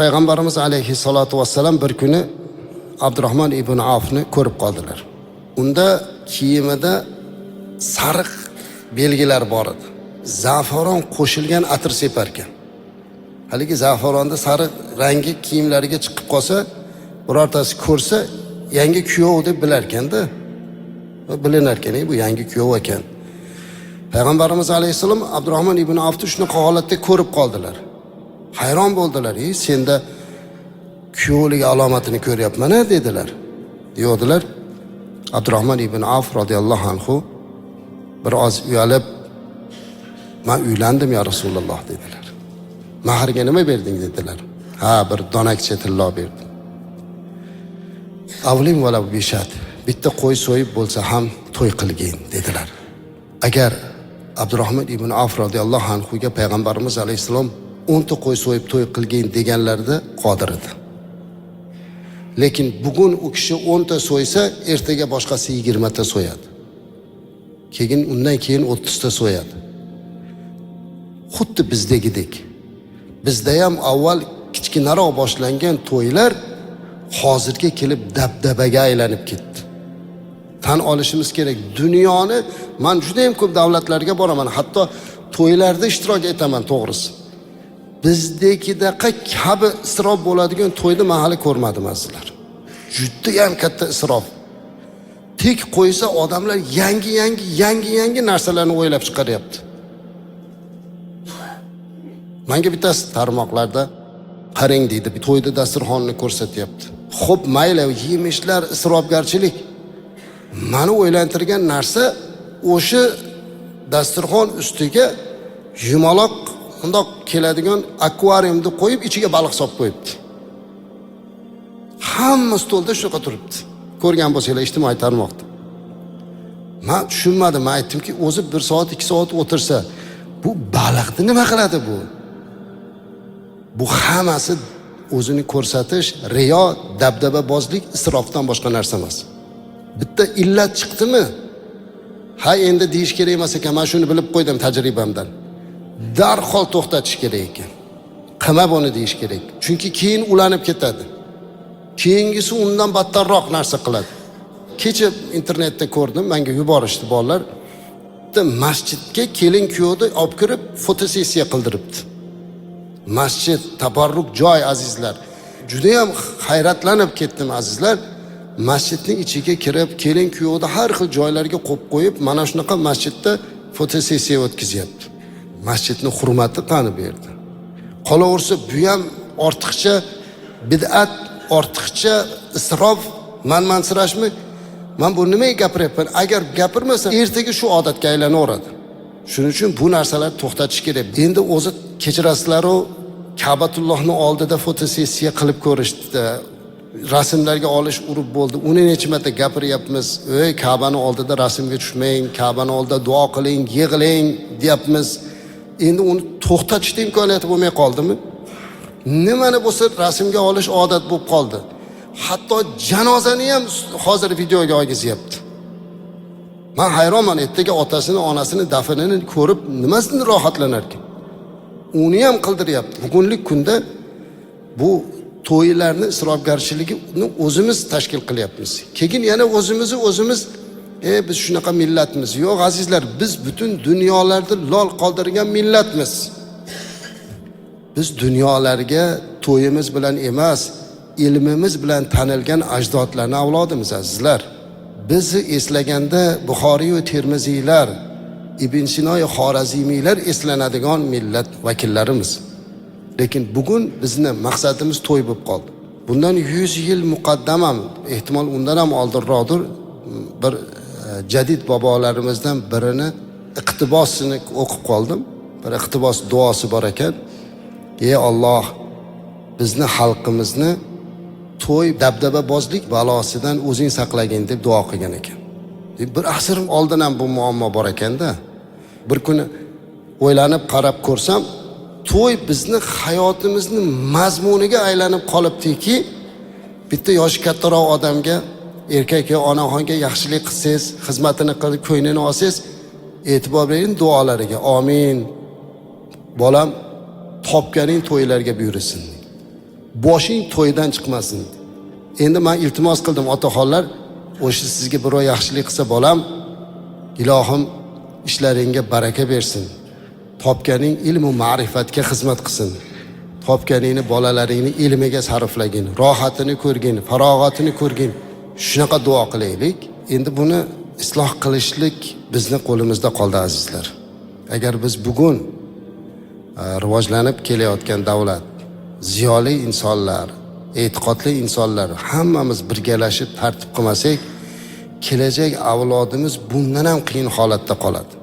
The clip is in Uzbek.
Payg'ambarimiz alayhissalatu vassalam bir kuni Abdurrahman ibn Avfni ko'rib qoldilar. Unda kiyimida sariq belgilar bor edi. Zafaron qo'shilgan atir separ ekan. Haligi zafaronda sariq rangi kiyimlariga chiqib qolsa, birortasi ko'rsa, yangi kuyov deb bilar ekanda. Bilinar ekan, bu yangi kuyov ekan. Payg'ambarimiz alayhissalom Abdurrahman ibn Avfni shunaqa holatda ko'rib qoldilar. Hayron bo'ldilar. Senda kuyovlik alomatini ko'ryapman-a dedilar. Deyodilar. Abdurrahman ibn Avf radhiyallohu anhu biroz uyalib, "Men uylandim ya Rasululloh" dedilar. "Mahrga nima berding?" dedilar. "Ha, bir donakcha tillo berdim." "Avlim vala bishat." Bitta qo'y so'yib bo'lsa ham to'y qilgin dedilar. Agar Abdurrahman ibn Avf radhiyallohu anhu ga payg'ambarimiz alayhisalom 10 ta qo'y so'yib to'y qilgin deganlarida qodir edi. Lekin bugun u kishi 10 ta so'ysa, ertaga boshqasi 20 ta so'yadi. Undan keyin 30 ta so'yadi. Xuddi bizdagidek. Bizda ham avval kichkinaroq boshlangan to'ylar hozirga kelib dabdabaga aylanib ketdi. Tan olishimiz kerak. Dunyoni men juda ham ko'p davlatlarga boraman, hatto to'ylarda ishtirok etaman, to'g'risi. Bizdagidaqa kabi isrof bo'ladigan to'yni men hali ko'rmadim azizlar. Juda ham katta isrof. Tek qo'ysa odamlar yangi narsalarni o'ylab chiqaryapti. Menga bittasi tarmoqlarda qarang deydi, to'yda dasturxonni ko'rsatyapti. Xo'p, mayli, yemishlar, isrofgarchilik. Meni o'ylantirgan narsa o'sha dasturxon ustiga yumaloq undoq keladigan akvariumni qo'yib, ichiga baliq solib qo'yibdi. Hamma stolda shunaqa turibdi. Ko'rgan bo'lsanglar ijtimoiy tarmoqda. Men tushunmadim. Men aytdimki, o'zi 1 soat, 2 soat o'tirsa, bu baliqni nima qiladi bu? Bu hammasi o'zini ko'rsatish, riyo, dabdababozlik, isrofdan boshqa narsa emas. Bitta illat chiqdimi? Ha, endi deyish kerak emas ekan, men shuni bilib qo'ydim tajribamdan. Darhol to'xtatish kerak ekan. Qilma buni deyish kerak. Chunki keyin ulanib ketadi. Keyingisi undan battarroq narsa qiladi. Kecha internetda ko'rdim, menga yuborishdi bolalar. Masjidga kelin kuyovni olib kirib fotosessiya qildiribdi. Masjid tabarruk joy azizlar. Juda ham hayratlanib ketdim azizlar. Masjidning ichiga kirib, kelin kuyovni har xil joylarga qo'yib qo'yib, mana shunaqa masjidda fotosessiya o'tkazyapti. Masjidni hurmati qani bu yerda. Qolaversa, bu ham ortiqcha bid'at, ortiqcha isrof, manmansirashmi? Men bu nimaga gapiryapman? Agar gapirmasam, ertaga shu odatga aylanaveradi. Shuning uchun bu narsalarni to'xtatish kerak. Endi o'zi kechirasizlar-ku, Ka'batullohning oldida fotosessiya qilib ko'rishdi. Rasmlarga olish urib bo'ldi. Uni necha marta gapiryapmiz. "Ey, Ka'bani oldida rasmga tushmang, Ka'bani oldida duo qiling, yig'lang" deyapmiz. Endi uni to'xtatishga imkoniyati bo'lmay qoldimi? Nimani bo'lsa rasmga olish odat bo'lib qoldi. Hatto janozani ham hozir videoga olgizyapti. Men hayronman, ertaga otasini, onasini dafnini ko'rib nimasidan rohatlanar ekan. Uni ham qildiryapti. Bugunlik kunda bu to'ylarni isrofgarchiligini o'zimiz tashkil qilyapmiz. Keyin yana o'zimiz biz shunaqa millatmiz. Yo'q azizlar, biz butun dunyolarda lol qoldirgan millatmiz. Biz dunyolarga to'yimiz bilan emas, ilmimiz bilan tanilgan ajdodlarning avlodimiz azizlar. Bizni eslaganda Buxoriy va Termiziylar, Ibn Sino va Xorazimiylar eslanadigan millat vakillarimiz. Lekin bugun bizni maqsadimiz to'y bo'lib qoldi. Bundan 100 yil muqaddam ham, ehtimol undan ham oldinroqdir, bir jadid bobolarimizdan birini iqtibosini o'qib qoldim. Bir iqtibos duosi bor ekan. Ey Alloh, bizni xalqimizni to'y dabdababozlik balosidan o'zing saqlagin deb duo qilgan ekan. Bir asr oldin ham bu muammo bor ekanda. Bir kuni o'ylanib qarab ko'rsam, to'y bizni hayotimizni mazmuniga aylanib qolibdiki, bitta yoshi kattaroq odamga, erkak yo onaxonga yaxshilik qilsangiz, xizmatini qilib ko'nglini olsangiz, e'tibor bering duolariga. Amin. Bolam topganing to'ylarga buyursin. boshing to'ydan chiqmasin. Endi men iltimos qildim otaxonlar, o'sha sizga birov yaxshilik qilsa bolam, ilohim ishlaringga baraka bersin. Topganing ilm va ma'rifatga xizmat qilsin. Topganingni bolalaringni ilmiga sarflagin, rohatini ko'rgin, farog'atini ko'rgin. Shunaqa duo qilaylik. Endi buni isloh qilishlik bizni qo'limizda qoldi azizlar. Agar biz bugun rivojlanib kelayotgan davlat, ziyoli insonlar, e'tiqodli insonlar hammamiz birgalashib tartib qilmasak, kelajak avlodimiz bundan ham qiyin holatda qoladi.